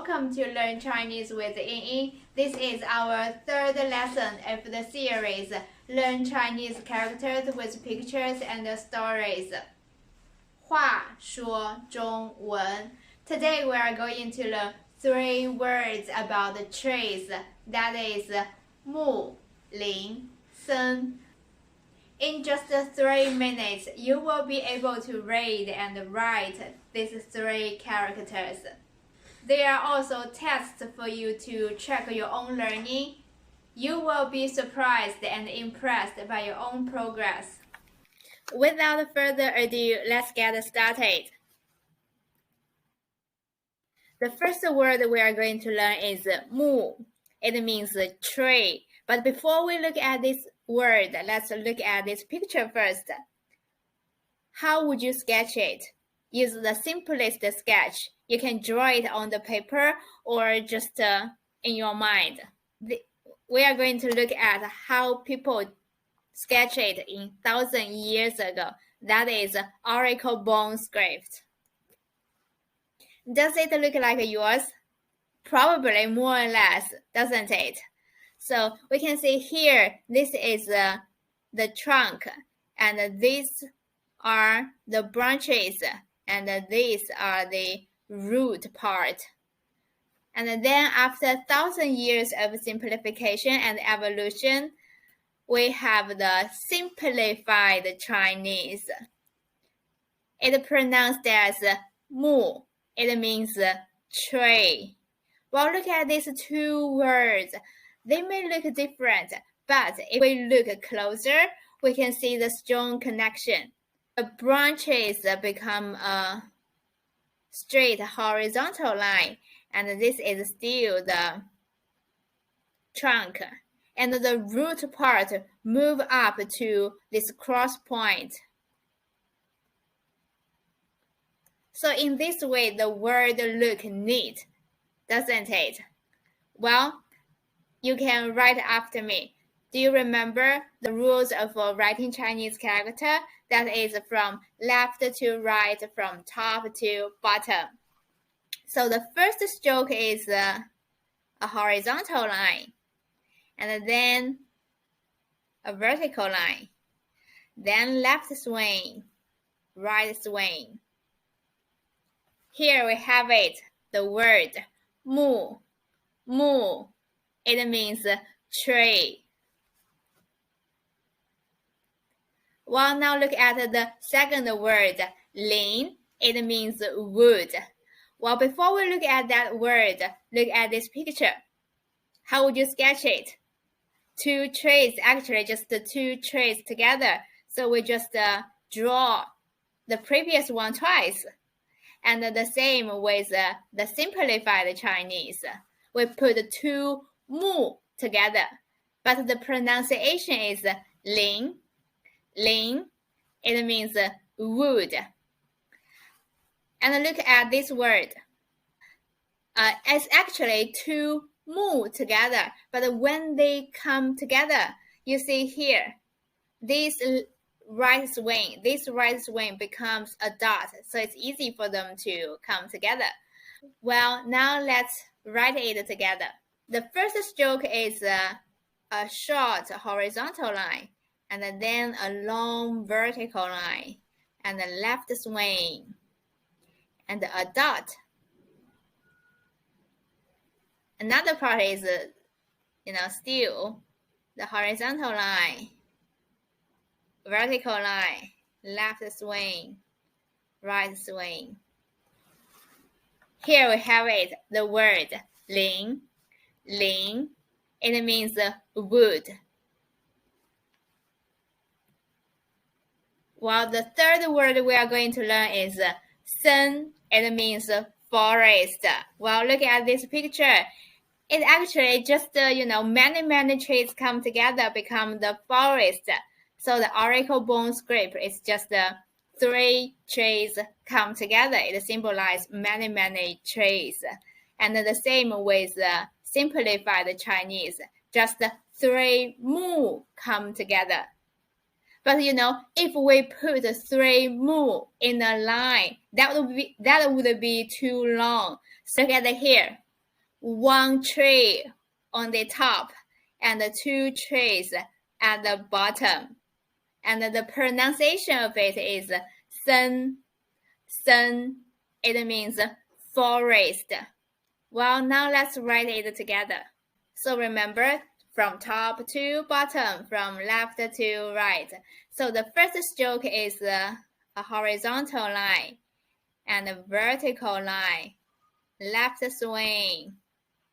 welcome to Learn Chinese with Ling. This is our third lesson of the series, Learn Chinese Characters with Pictures and Stories. 话说中文. Today we are going to learn 3 words about the trees, that is 木, Ling, Sen. In just 3 minutes, you will be able to read and write these 3 characters. There are also tests for you to check your own learning. You will be surprised and impressed by your own progress. Without further ado, let's get started. The first word we are going to learn is 木. It means tree. But before we look at this word, let's look at this picture first. How would you sketch it? Use the simplest sketch. You can draw it on the paper or just in your mind. We are going to look at how people sketch it in 1,000 years ago. That is oracle bone script. Does it look like yours? Probably more or less, doesn't it? So we can see here, this is the trunk, and these are the branches, and these are the root part. And then after 1,000 years of simplification and evolution, we have the simplified Chinese. It pronounced as mu. It means tree. Well, look at these 2 words. They may look different, but if we look closer, we can see the strong connection. The branches become a straight horizontal line, and this is still the trunk. And the root part move up to this cross point. So in this way, the word look neat, doesn't it? Well, you can write after me. Do you remember the rules of writing Chinese character? That is from left to right, from top to bottom. So the first stroke is a horizontal line, and then a vertical line. Then left swing, right swing. Here we have it, the word mu. Mu. It means tree. Well, now look at the second word, Ling. It means wood. Well, before we look at that word, look at this picture. How would you sketch it? 2 trees, actually just 2 trees together. So we just draw the previous one twice. And the same with the simplified Chinese. We put 2 mu together, but the pronunciation is Ling. Ling, it means wood. And look at this word. It's actually 2 mu together, but when they come together, you see here, this right swing becomes a dot, so it's easy for them to come together. Well, now let's write it together. The first stroke is a short horizontal line, and then a long vertical line, and a left swing, and a dot. Another part is, still the horizontal line, vertical line, left swing, right swing. Here we have it, the word Ling. Ling, it means wood. Well, the third word we are going to learn is Sen. It means forest. Well, look at this picture. It actually just, many trees come together, become the forest. So the oracle bone script is just 3 trees come together. It symbolizes many trees. And the same with simplified Chinese, just 3 mu come together. But if we put 3 mu in a line, that would be too long. So look at here. one tree on the top and 2 trees at the bottom. And the pronunciation of it is sun. It means forest. Well, now let's write it together. So remember, from top to bottom, from left to right. So the first stroke is a horizontal line and a vertical line. Left swing,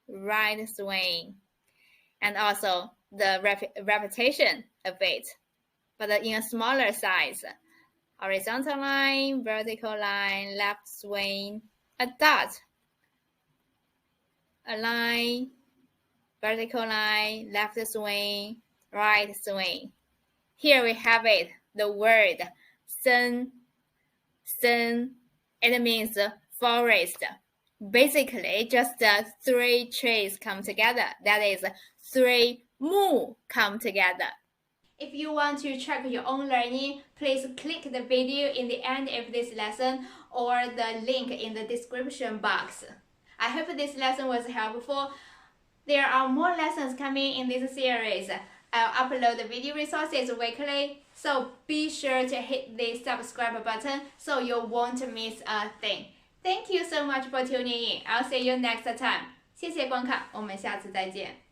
right swing, and also the repetition of it, but in a smaller size. Horizontal line, vertical line, left swing, a dot, a line, vertical line, left swing, right swing. Here we have it, the word sun. It means forest. Basically, just 3 trees come together. That is 3 木 come together. If you want to track your own learning, please click the video in the end of this lesson or the link in the description box. I hope this lesson was helpful. There are more lessons coming in this series. I'll upload the video resources weekly, so be sure to hit the subscribe button so you won't miss a thing. Thank you so much for tuning in. I'll see you next time. 谢谢观看，我们下次再见。